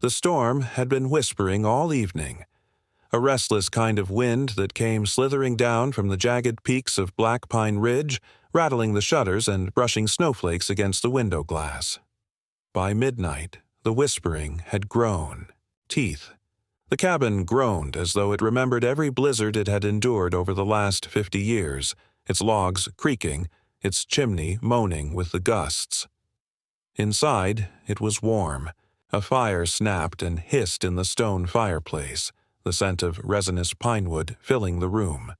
The storm had been whispering all evening, a restless kind of wind that came slithering down from the jagged peaks of Black Pine Ridge, rattling the shutters and brushing snowflakes against the window glass. By midnight, the whispering had grown teeth. The cabin groaned as though it remembered every blizzard it had endured over the last 50 years, its logs creaking, its chimney moaning with the gusts. Inside, it was warm. A fire snapped and hissed in the stone fireplace, the scent of resinous pinewood filling the room.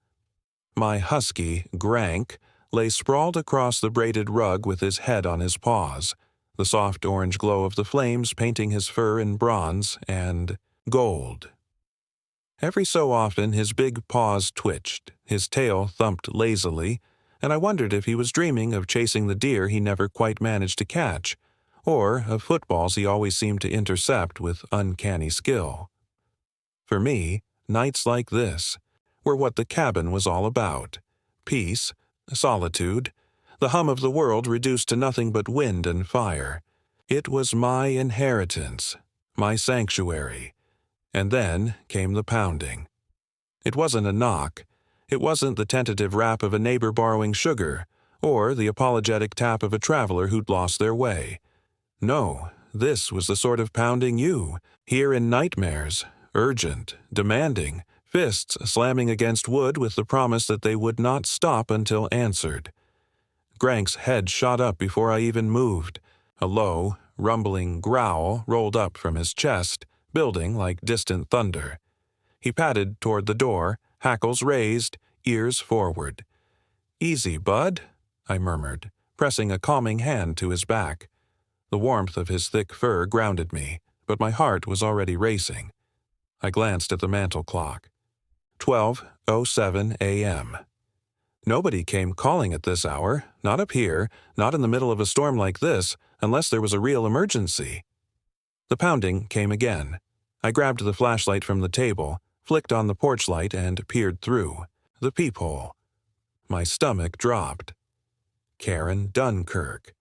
My husky, Grank, lay sprawled across the braided rug with his head on his paws, the soft orange glow of the flames painting his fur in bronze and gold. Every so often his big paws twitched, his tail thumped lazily, and I wondered if he was dreaming of chasing the deer he never quite managed to catch, or of footballs he always seemed to intercept with uncanny skill. For me, nights like this were what the cabin was all about: peace, solitude, the hum of the world reduced to nothing but wind and fire. It was my inheritance, my sanctuary. And then came the pounding. It wasn't a knock. It wasn't the tentative rap of a neighbor borrowing sugar, or the apologetic tap of a traveler who'd lost their way. No, this was the sort of pounding you hear in nightmares, urgent, demanding, fists slamming against wood with the promise that they would not stop until answered. Grank's head shot up before I even moved. A low, rumbling growl rolled up from his chest, building like distant thunder. He padded toward the door, hackles raised, ears forward. "Easy, bud," I murmured, pressing a calming hand to his back. The warmth of his thick fur grounded me, but my heart was already racing. I glanced at the mantel clock. 12:07 a.m. Nobody came calling at this hour, not up here, not in the middle of a storm like this, unless there was a real emergency. The pounding came again. I grabbed the flashlight from the table, flicked on the porch light, and peered through the peephole. My stomach dropped. Karen Dunkirk.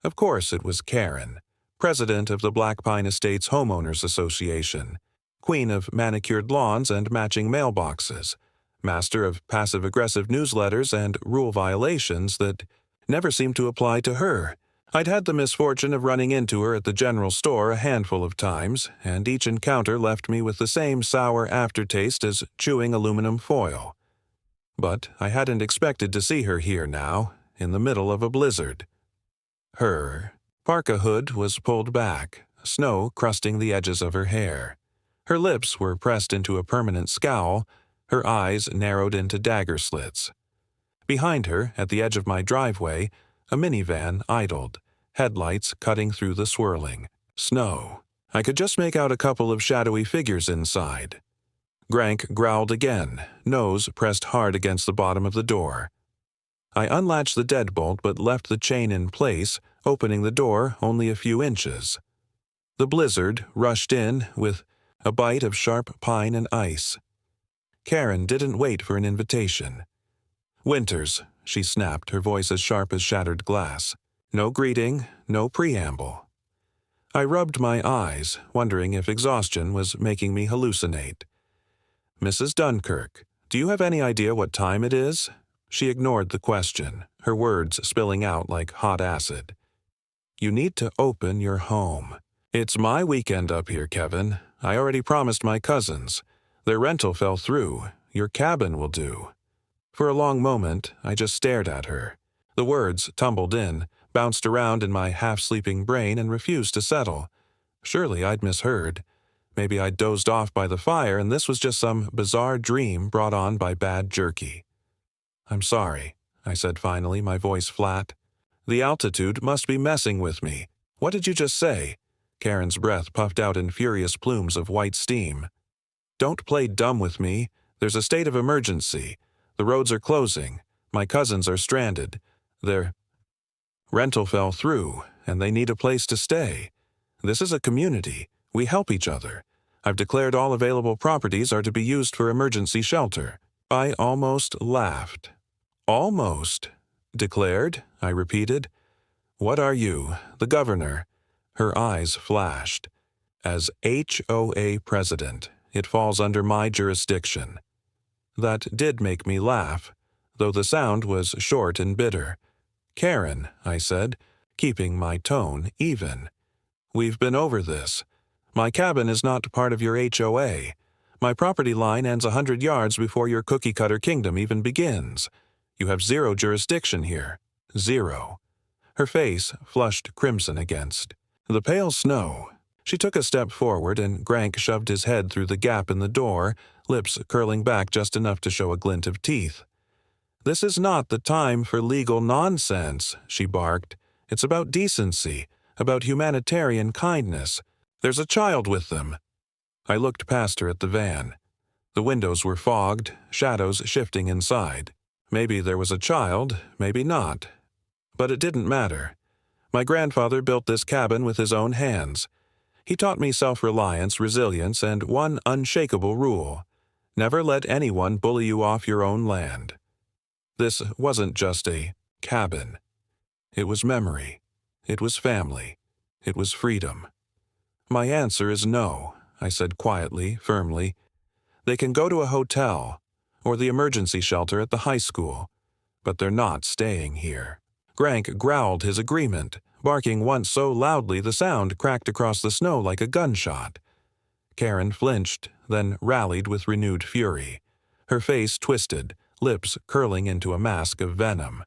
Of course it was Karen, president of the Black Pine Estates Homeowners Association, queen of manicured lawns and matching mailboxes, master of passive-aggressive newsletters and rule violations that never seemed to apply to her. I'd had the misfortune of running into her at the general store a handful of times, and each encounter left me with the same sour aftertaste as chewing aluminum foil. But I hadn't expected to see her here now, in the middle of a blizzard. Her parka hood was pulled back, snow crusting the edges of her hair. Her lips were pressed into a permanent scowl, her eyes narrowed into dagger slits. Behind her, at the edge of my driveway, a minivan idled, headlights cutting through the swirling snow. I could just make out a couple of shadowy figures inside. Grank growled again, nose pressed hard against the bottom of the door. I unlatched the deadbolt but left the chain in place, opening the door only a few inches. The blizzard rushed in with a bite of sharp pine and ice. Karen didn't wait for an invitation. "Winters," she snapped, her voice as sharp as shattered glass. No greeting, no preamble. I rubbed my eyes, wondering if exhaustion was making me hallucinate. "Mrs. Dunkirk, do you have any idea what time it is?" She ignored the question, her words spilling out like hot acid. "You need to open your home. It's my weekend up here, Kevin. I already promised my cousins. Their rental fell through. Your cabin will do." For a long moment, I just stared at her. The words tumbled in, bounced around in my half-sleeping brain and refused to settle. Surely I'd misheard. Maybe I'd dozed off by the fire and this was just some bizarre dream brought on by bad jerky. "I'm sorry," I said finally, my voice flat. "The altitude must be messing with me. What did you just say?" Karen's breath puffed out in furious plumes of white steam. "Don't play dumb with me. There's a state of emergency. The roads are closing. My cousins are stranded. Their rental fell through, and they need a place to stay. This is a community. We help each other. I've declared all available properties are to be used for emergency shelter." I almost laughed. "Almost? Declared?" I repeated. "What are you, the governor?" Her eyes flashed. As HOA president, it falls under my jurisdiction. That did make me laugh, though the sound was short and bitter. Karen, I said, keeping my tone even. We've been over this. My cabin is not part of your HOA. My property line ends 100 yards before your cookie-cutter kingdom even begins. You have zero jurisdiction here. Zero. Her face flushed crimson against the pale snow. She took a step forward, and Grank shoved his head through the gap in the door, lips curling back just enough to show a glint of teeth. "This is not the time for legal nonsense," she barked. "It's about decency, about humanitarian kindness. There's a child with them." I looked past her at the van. The windows were fogged, shadows shifting inside. Maybe there was a child, maybe not. But it didn't matter. My grandfather built this cabin with his own hands. He taught me self-reliance, resilience, and one unshakable rule: never let anyone bully you off your own land. This wasn't just a cabin. It was memory. It was family. It was freedom. "My answer is no," I said quietly, firmly. "They can go to a hotel or the emergency shelter at the high school, but they're not staying here." Grank growled his agreement, barking once so loudly the sound cracked across the snow like a gunshot. Karen flinched, then rallied with renewed fury. Her face twisted, lips curling into a mask of venom.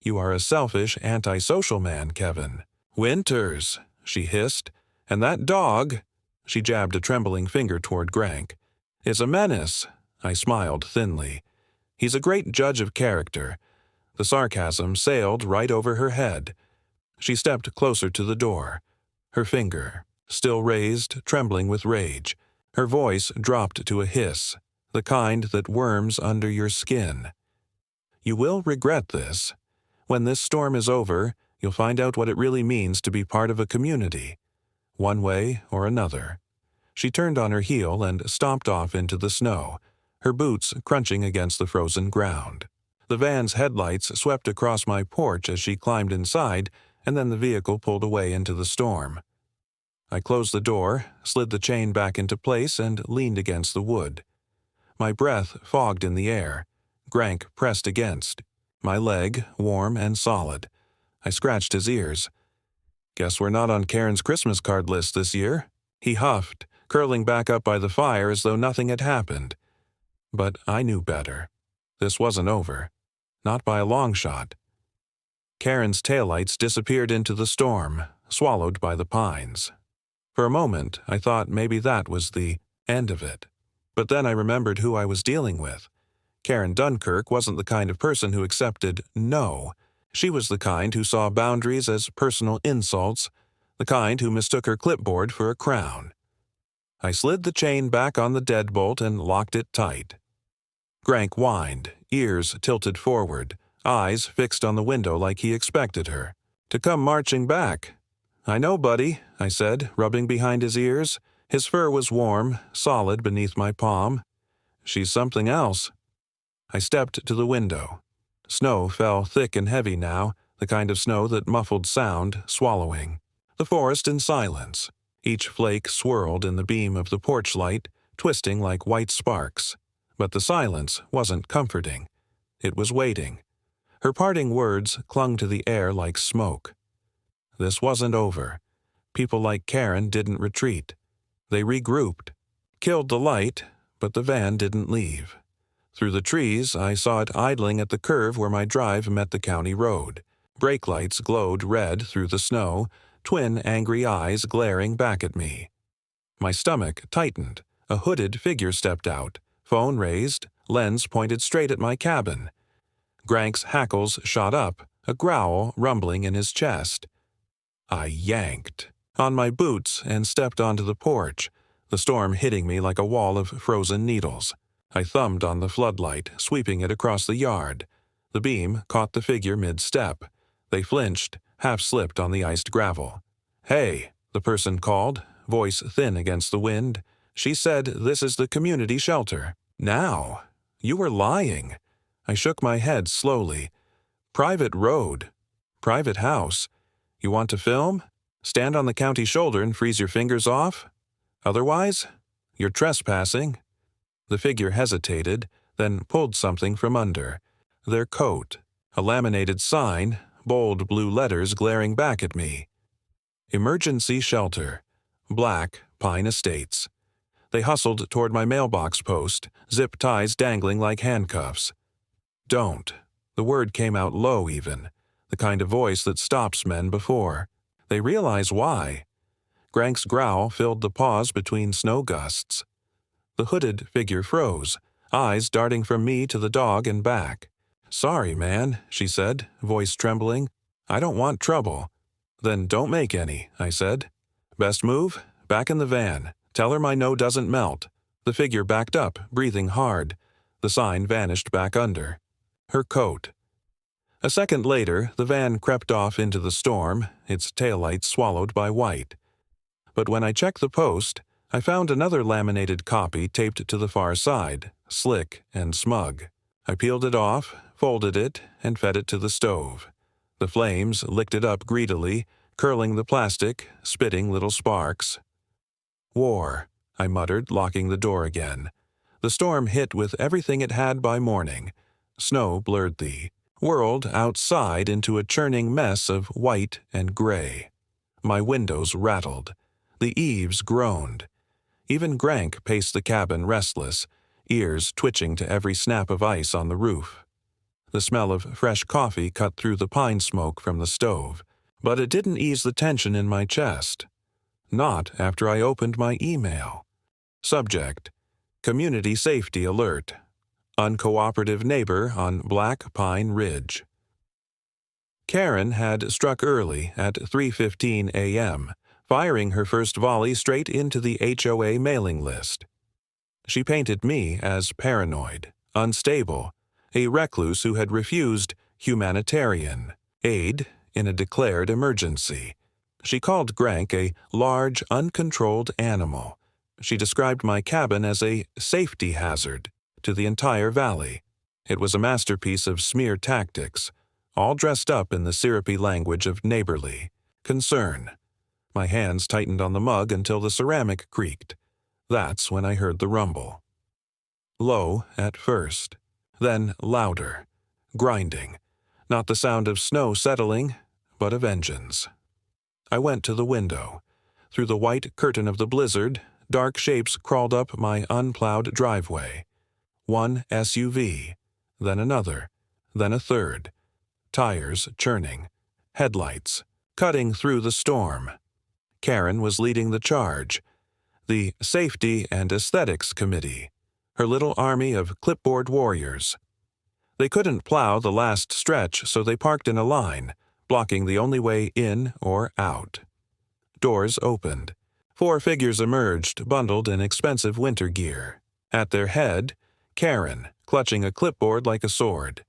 "You are a selfish, antisocial man, Kevin." "Winters," she hissed. "And that dog," she jabbed a trembling finger toward Grank, "is a menace." I smiled thinly. "He's a great judge of character." The sarcasm sailed right over her head. She stepped closer to the door, her finger still raised, trembling with rage. Her voice dropped to a hiss, the kind that worms under your skin. "You will regret this. When this storm is over, you'll find out what it really means to be part of a community, one way or another." She turned on her heel and stomped off into the snow, her boots crunching against the frozen ground. The van's headlights swept across my porch as she climbed inside, and then the vehicle pulled away into the storm. I closed the door, slid the chain back into place, and leaned against the wood. My breath fogged in the air. Grank pressed against. My leg, warm and solid. I scratched his ears. "Guess we're not on Karen's Christmas card list this year," he huffed, curling back up by the fire as though nothing had happened. But I knew better. This wasn't over. Not by a long shot. Karen's taillights disappeared into the storm, swallowed by the pines. For a moment, I thought maybe that was the end of it. But then I remembered who I was dealing with. Karen Dunkirk wasn't the kind of person who accepted no. She was the kind who saw boundaries as personal insults, the kind who mistook her clipboard for a crown. I slid the chain back on the deadbolt and locked it tight. Grank whined, ears tilted forward, eyes fixed on the window like he expected her to come marching back. "I know, buddy," I said, rubbing behind his ears. His fur was warm, solid beneath my palm. "She's something else." I stepped to the window. Snow fell thick and heavy now, the kind of snow that muffled sound, swallowing. The forest in silence. Each flake swirled in the beam of the porch light, twisting like white sparks. But the silence wasn't comforting. It was waiting. Her parting words clung to the air like smoke. This wasn't over. People like Karen didn't retreat. They regrouped. Killed the light, but the van didn't leave. Through the trees, I saw it idling at the curve where my drive met the county road. Brake lights glowed red through the snow, twin angry eyes glaring back at me. My stomach tightened. A hooded figure stepped out, phone raised, lens pointed straight at my cabin. Grank's hackles shot up, a growl rumbling in his chest. I yanked on my boots and stepped onto the porch, the storm hitting me like a wall of frozen needles. I thumbed on the floodlight, sweeping it across the yard. The beam caught the figure mid-step. They flinched, half-slipped on the iced gravel. "Hey," the person called, voice thin against the wind. "She said this is the community shelter." "Now? You were lying." I shook my head slowly. "Private road. Private house. You want to film?" Stand on the county shoulder and freeze your fingers off? Otherwise, you're trespassing." The figure hesitated, then pulled something from under. Their coat. A laminated sign, bold blue letters glaring back at me. "Emergency Shelter. Black Pine Estates." They hustled toward my mailbox post, zip ties dangling like handcuffs. "Don't." The word came out low even, the kind of voice that stops men before. They realize why. Grank's growl filled the pause between snow gusts. The hooded figure froze, eyes darting from me to the dog and back. "Sorry, man," she said, voice trembling. "I don't want trouble." "Then don't make any," I said. "Best move? Back in the van. Tell her my no doesn't melt." The figure backed up, breathing hard. The sign vanished back under. Her coat. A second later, the van crept off into the storm, its taillights swallowed by white. But when I checked the post, I found another laminated copy taped to the far side, slick and smug. I peeled it off, folded it, and fed it to the stove. The flames licked it up greedily, curling the plastic, spitting little sparks. "War," I muttered, locking the door again. The storm hit with everything it had by morning. Snow blurred the world outside into a churning mess of white and gray. My windows rattled. The eaves groaned. Even Grank paced the cabin restless, ears twitching to every snap of ice on the roof. The smell of fresh coffee cut through the pine smoke from the stove, but it didn't ease the tension in my chest. Not after I opened my email. Subject: Community Safety Alert. Uncooperative neighbor on Black Pine Ridge. Karen had struck early at 3:15 a.m., firing her first volley straight into the HOA mailing list. She painted me as paranoid, unstable, a recluse who had refused humanitarian aid in a declared emergency. She called Grank a large, uncontrolled animal. She described my cabin as a safety hazard to the entire valley. It was a masterpiece of smear tactics, all dressed up in the syrupy language of neighborly concern. My hands tightened on the mug until the ceramic creaked. That's when I heard the rumble. Low at first, then louder, grinding. Not the sound of snow settling, but of engines. I went to the window. Through the white curtain of the blizzard, dark shapes crawled up my unplowed driveway. One SUV, then another, then a third. Tires churning, headlights, cutting through the storm. Karen was leading the charge. The Safety and Aesthetics Committee, her little army of clipboard warriors. They couldn't plow the last stretch, so they parked in a line, blocking the only way in or out. Doors opened. 4 figures emerged, bundled in expensive winter gear. At their head, Karen, clutching a clipboard like a sword.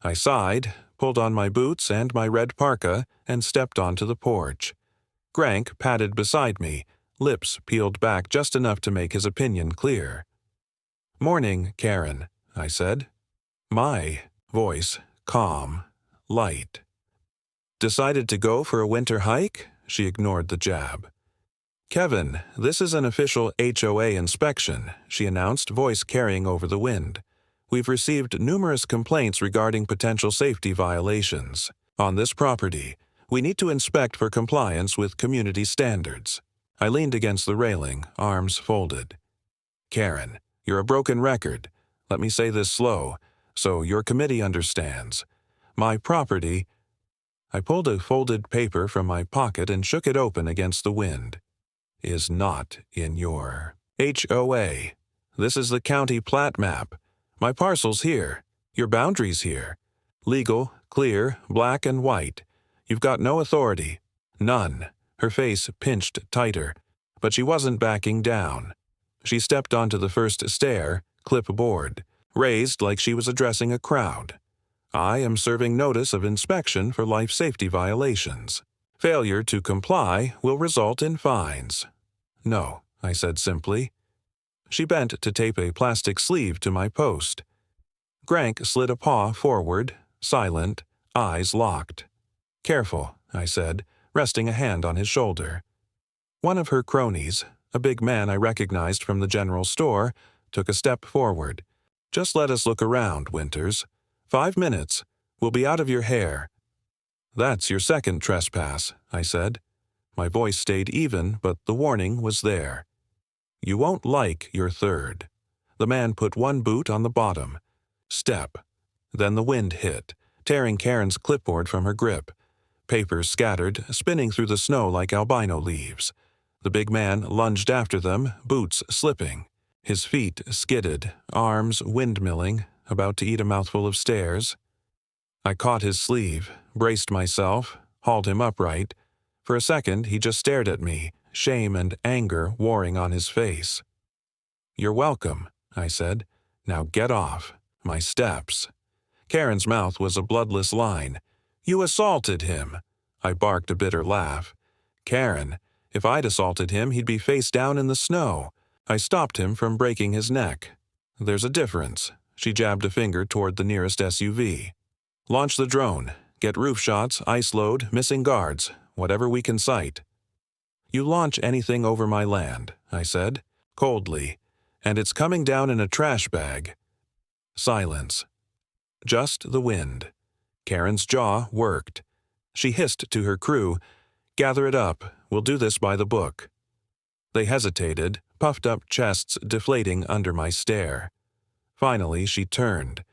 I sighed, pulled on my boots and my red parka, and stepped onto the porch. Grank padded beside me, lips peeled back just enough to make his opinion clear. "Morning, Karen," I said. My voice calm, light. "Decided to go for a winter hike?" She ignored the jab. "Kevin, this is an official HOA inspection," she announced, voice carrying over the wind. "We've received numerous complaints regarding potential safety violations. On this property, we need to inspect for compliance with community standards." I leaned against the railing, arms folded. "Karen, you're a broken record. Let me say this slow, so your committee understands. My property—" I pulled a folded paper from my pocket and shook it open against the wind. "Is not in your HOA. This is the county plat map. My parcel's here. Your boundary's here. Legal, clear, black and white. You've got no authority. None." Her face pinched tighter, but she wasn't backing down. She stepped onto the first stair, clipboard, raised like she was addressing a crowd. "I am serving notice of inspection for life safety violations. Failure to comply will result in fines." "No," I said simply. She bent to tape a plastic sleeve to my post. Grank slid a paw forward, silent, eyes locked. "Careful," I said, resting a hand on his shoulder. One of her cronies, a big man I recognized from the general store, took a step forward. "Just let us look around, Winters. 5 minutes. We'll be out of your hair." "That's your second trespass," I said. My voice stayed even, but the warning was there. "You won't like your third." The man put one boot on the bottom. Step. Then the wind hit, tearing Karen's clipboard from her grip. Papers scattered, spinning through the snow like albino leaves. The big man lunged after them, boots slipping. His feet skidded, arms windmilling, about to eat a mouthful of stairs. I caught his sleeve, braced myself, hauled him upright. For a second, he just stared at me, shame and anger warring on his face. "You're welcome," I said. "Now get off. My steps." Karen's mouth was a bloodless line. "You assaulted him." I barked a bitter laugh. "Karen, if I'd assaulted him, he'd be face down in the snow. I stopped him from breaking his neck." "There's a difference." She jabbed a finger toward the nearest SUV. "Launch the drone. Get roof shots, ice load, missing guards, whatever we can sight." "You launch anything over my land," I said, coldly, "and it's coming down in a trash bag." Silence. Just the wind. Karen's jaw worked. She hissed to her crew, "Gather it up. We'll do this by the book." They hesitated, puffed up chests deflating under my stare. Finally, she turned,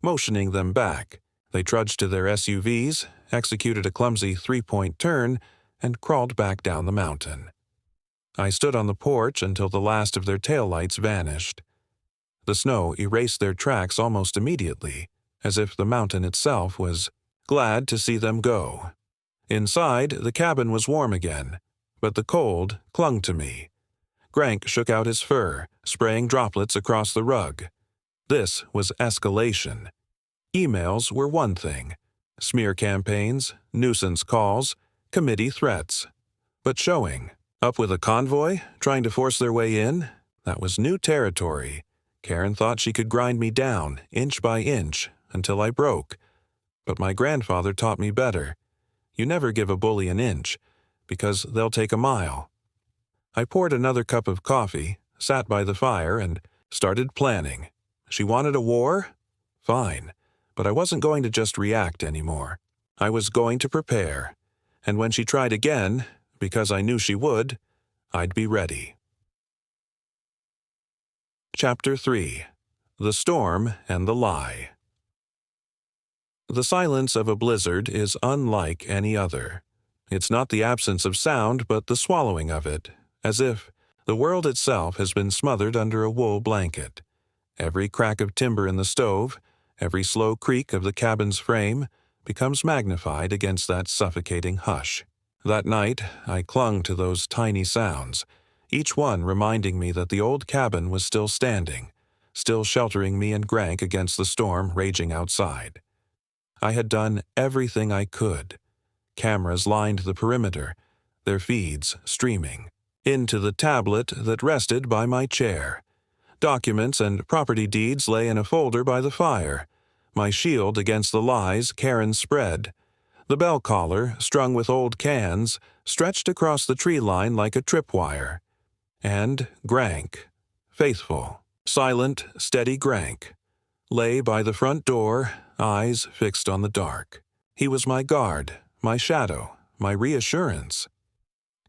motioning them back. They trudged to their SUVs, executed a clumsy three-point turn, and crawled back down the mountain. I stood on the porch until the last of their taillights vanished. The snow erased their tracks almost immediately, as if the mountain itself was glad to see them go. Inside, the cabin was warm again, but the cold clung to me. Grank shook out his fur, spraying droplets across the rug. This was escalation. Emails were one thing. Smear campaigns, nuisance calls, committee threats. But showing up with a convoy, trying to force their way in, that was new territory. Karen thought she could grind me down, inch by inch, until I broke. But my grandfather taught me better. You never give a bully an inch, because they'll take a mile. I poured another cup of coffee, sat by the fire, and started planning. She wanted a war? Fine. But I wasn't going to just react anymore. I was going to prepare. And when she tried again, because I knew she would, I'd be ready. Chapter 3. The Storm and the Lie. The silence of a blizzard is unlike any other. It's not the absence of sound, but the swallowing of it, as if the world itself has been smothered under a wool blanket. Every crack of timber in the stove, every slow creak of the cabin's frame, becomes magnified against that suffocating hush. That night, I clung to those tiny sounds, each one reminding me that the old cabin was still standing, still sheltering me and Grank against the storm raging outside. I had done everything I could. Cameras lined the perimeter, their feeds streaming. Into the tablet that rested by my chair. Documents and property deeds lay in a folder by the fire. My shield against the lies Karen spread. The bell collar, strung with old cans, stretched across the tree line like a tripwire. And Grank, faithful, silent, steady Grank, lay by the front door, eyes fixed on the dark. He was my guard, my shadow, my reassurance.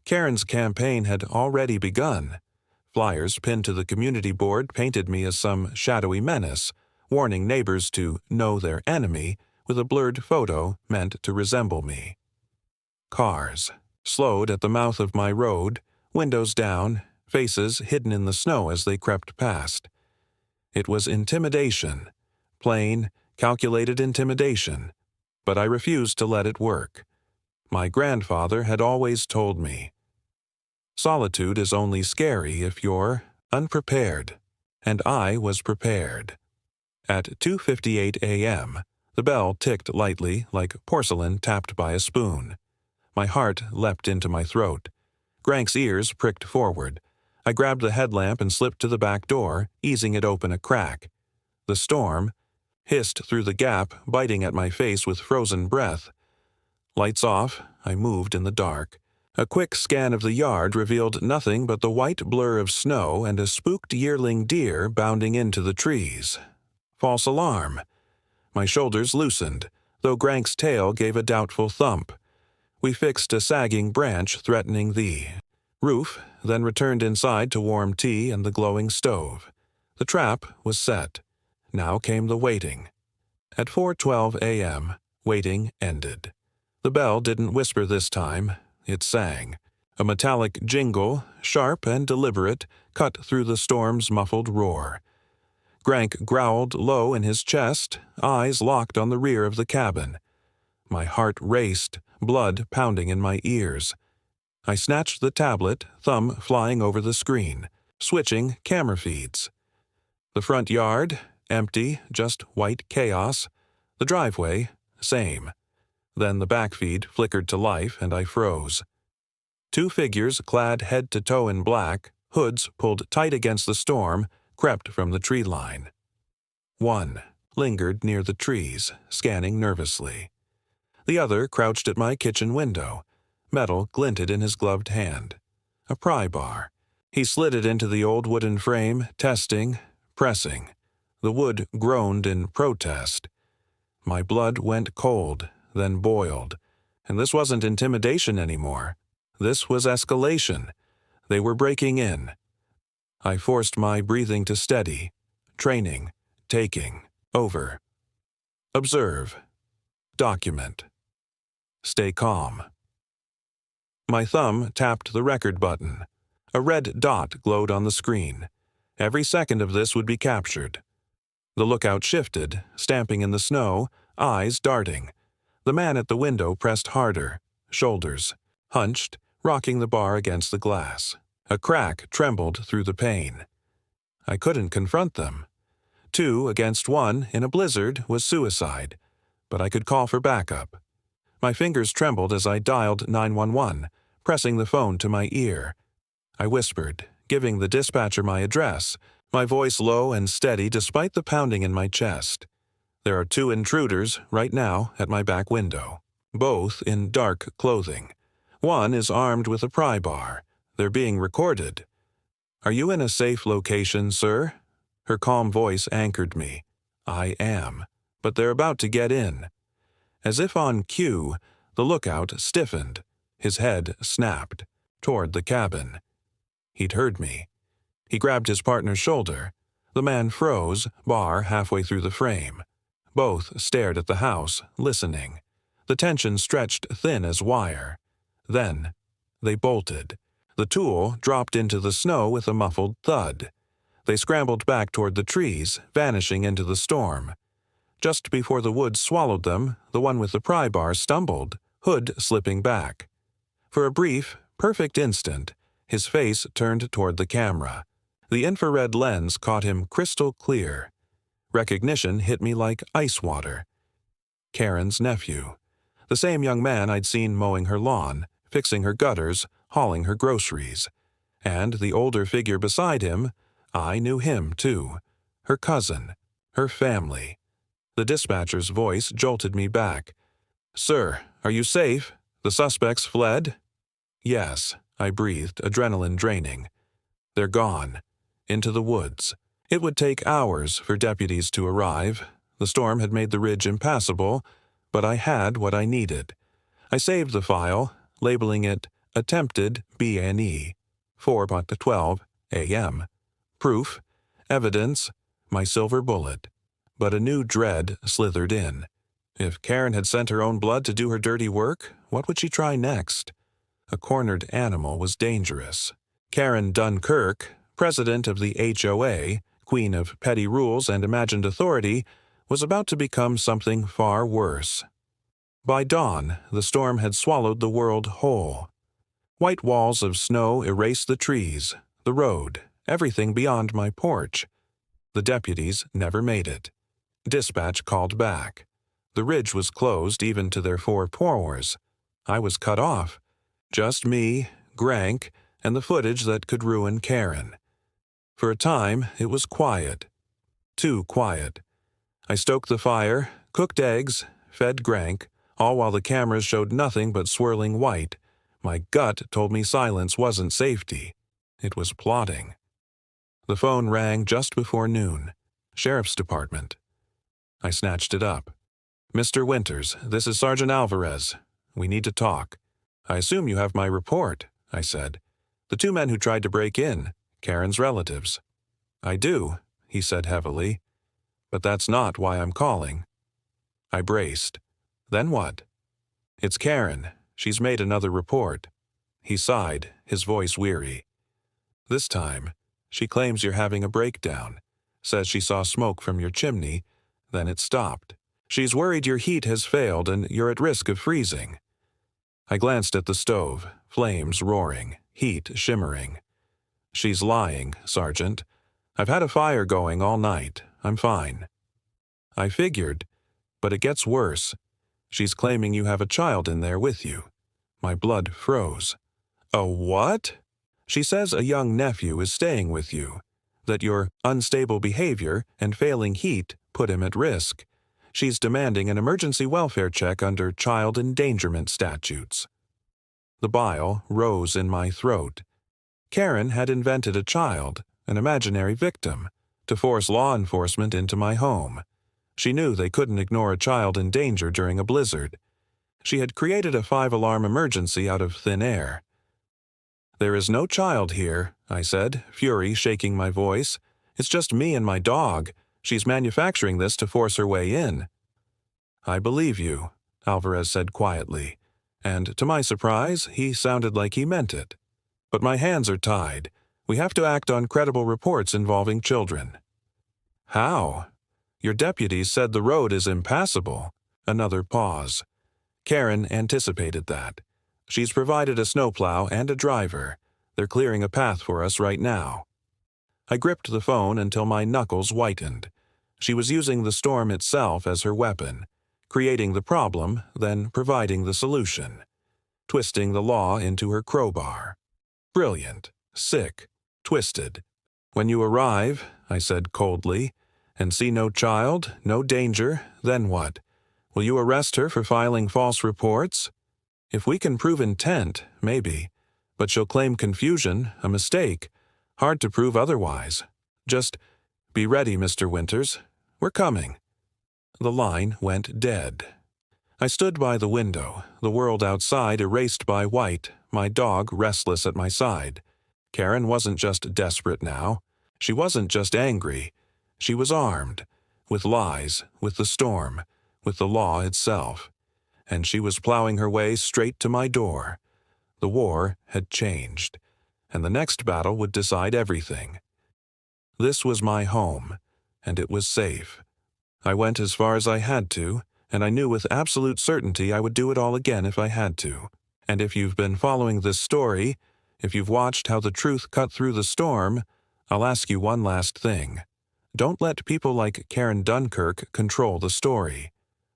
Karen's campaign had already begun. Flyers pinned to the community board painted me as some shadowy menace, warning neighbors to know their enemy with a blurred photo meant to resemble me. Cars slowed at the mouth of my road, windows down, faces hidden in the snow as they crept past. It was intimidation, plain, calculated intimidation, but I refused to let it work. My grandfather had always told me, solitude is only scary if you're unprepared, and I was prepared. At 2:58 a.m., the bell ticked lightly like porcelain tapped by a spoon. My heart leapt into my throat. Grank's ears pricked forward. I grabbed the headlamp and slipped to the back door, easing it open a crack. The storm hissed through the gap, biting at my face with frozen breath. Lights off, I moved in the dark. A quick scan of the yard revealed nothing but the white blur of snow and a spooked yearling deer bounding into the trees. False alarm. My shoulders loosened, though Grank's tail gave a doubtful thump. We fixed a sagging branch threatening the roof, then returned inside to warm tea and the glowing stove. The trap was set. Now came the waiting. At 4:12 a.m., waiting ended. The bell didn't whisper this time. It sang. A metallic jingle, sharp and deliberate, cut through the storm's muffled roar. Grank growled low in his chest, eyes locked on the rear of the cabin. My heart raced, blood pounding in my ears. I snatched the tablet, thumb flying over the screen, switching camera feeds. The front yard, empty, just white chaos. The driveway, same. Then the back feed flickered to life and I froze. Two figures clad head to toe in black, hoods pulled tight against the storm, crept from the tree line. One lingered near the trees, scanning nervously. The other crouched at my kitchen window. Metal glinted in his gloved hand. A pry bar. He slid it into the old wooden frame, testing, pressing. The wood groaned in protest. My blood went cold, then boiled. And this wasn't intimidation anymore. This was escalation. They were breaking in. I forced my breathing to steady. Training. Taking. Over. Observe. Document. Stay calm. My thumb tapped the record button. A red dot glowed on the screen. Every second of this would be captured. The lookout shifted, stamping in the snow, eyes darting. The man at the window pressed harder, shoulders hunched, rocking the bar against the glass. A crack trembled through the pane. I couldn't confront them. 2 against 1 in a blizzard was suicide, but I could call for backup. My fingers trembled as I dialed 911, pressing the phone to my ear. I whispered, giving the dispatcher my address, my voice low and steady despite the pounding in my chest. There are 2 intruders right now at my back window, both in dark clothing. One is armed with a pry bar. They're being recorded. "Are you in a safe location, sir?" Her calm voice anchored me. I am. But they're about to get in. As if on cue, the lookout stiffened. His head snapped toward the cabin. He'd heard me. He grabbed his partner's shoulder. The man froze, bar halfway through the frame. Both stared at the house, listening. The tension stretched thin as wire. Then, they bolted. The tool dropped into the snow with a muffled thud. They scrambled back toward the trees, vanishing into the storm. Just before the woods swallowed them, the one with the pry bar stumbled, hood slipping back. For a brief, perfect instant, his face turned toward the camera. The infrared lens caught him crystal clear. Recognition hit me like ice water. Karen's nephew. The same young man I'd seen mowing her lawn, fixing her gutters, hauling her groceries. And the older figure beside him, I knew him too. Her cousin. Her family. The dispatcher's voice jolted me back. "Sir, are you safe? The suspects fled?" "Yes," I breathed, adrenaline draining. "They're gone. Into the woods." It would take hours for deputies to arrive. The storm had made the ridge impassable, but I had what I needed. I saved the file, labeling it Attempted B&E, 4:12 a.m. Proof, evidence, my silver bullet. But a new dread slithered in. If Karen had sent her own blood to do her dirty work, what would she try next? A cornered animal was dangerous. Karen Dunkirk, president of the HOA, queen of petty rules and imagined authority, was about to become something far worse. By dawn, the storm had swallowed the world whole. White walls of snow erased the trees, the road, everything beyond my porch. The deputies never made it. Dispatch called back. The ridge was closed even to their 4 powers. I was cut off. Just me, Grank, and the footage that could ruin Karen. For a time, it was quiet. Too quiet. I stoked the fire, cooked eggs, fed Grank, all while the cameras showed nothing but swirling white. My gut told me silence wasn't safety. It was plotting. The phone rang just before noon. Sheriff's Department. I snatched it up. "Mr. Winters, this is Sergeant Alvarez. We need to talk." "I assume you have my report," I said. "The two men who tried to break in, Karen's relatives." "I do," he said heavily. "But that's not why I'm calling." I braced. "Then what?" "It's Karen. She's made another report." He sighed, his voice weary. "This time, she claims you're having a breakdown. Says she saw smoke from your chimney, then it stopped. She's worried your heat has failed and you're at risk of freezing." I glanced at the stove, flames roaring, heat shimmering. "She's lying, Sergeant. I've had a fire going all night. I'm fine." "I figured, but it gets worse. She's claiming you have a child in there with you." My blood froze. "A what?" "She says a young nephew is staying with you, that your unstable behavior and failing heat put him at risk. She's demanding an emergency welfare check under child endangerment statutes." The bile rose in my throat. Karen had invented a child, an imaginary victim, to force law enforcement into my home. She knew they couldn't ignore a child in danger during a blizzard. She had created a 5-alarm emergency out of thin air. "There is no child here," I said, fury shaking my voice. "It's just me and my dog. She's manufacturing this to force her way in." "I believe you," Alvarez said quietly, and to my surprise, he sounded like he meant it. "But my hands are tied. We have to act on credible reports involving children." "How?" "Your deputies said the road is impassable." Another pause. Karen anticipated that. "She's provided a snowplow and a driver. They're clearing a path for us right now." I gripped the phone until my knuckles whitened. She was using the storm itself as her weapon, creating the problem, then providing the solution, twisting the law into her crowbar. Brilliant, sick, twisted. "When you arrive," I said coldly, "and see no child, no danger, then what? Will you arrest her for filing false reports? If we can prove intent, maybe, but she'll claim confusion, a mistake. Hard to prove otherwise. Just be ready, Mr. Winters. We're coming." The line went dead. I stood by the window, the world outside erased by white, my dog restless at my side. Karen wasn't just desperate now. She wasn't just angry. She was armed, with lies, with the storm, with the law itself. And she was plowing her way straight to my door. The war had changed, and the next battle would decide everything. This was my home, and it was safe. I went as far as I had to, and I knew with absolute certainty I would do it all again if I had to. And if you've been following this story, if you've watched how the truth cut through the storm, I'll ask you one last thing. Don't let people like Karen Dunkirk control the story.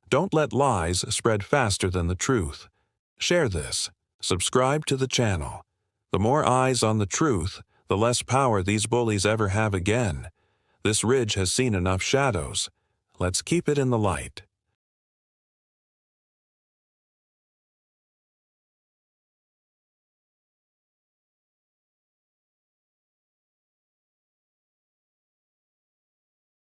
Don't let lies spread faster than the truth. Share this. Subscribe to the channel. The more eyes on the truth, the less power these bullies ever have again. This ridge has seen enough shadows. Let's keep it in the light.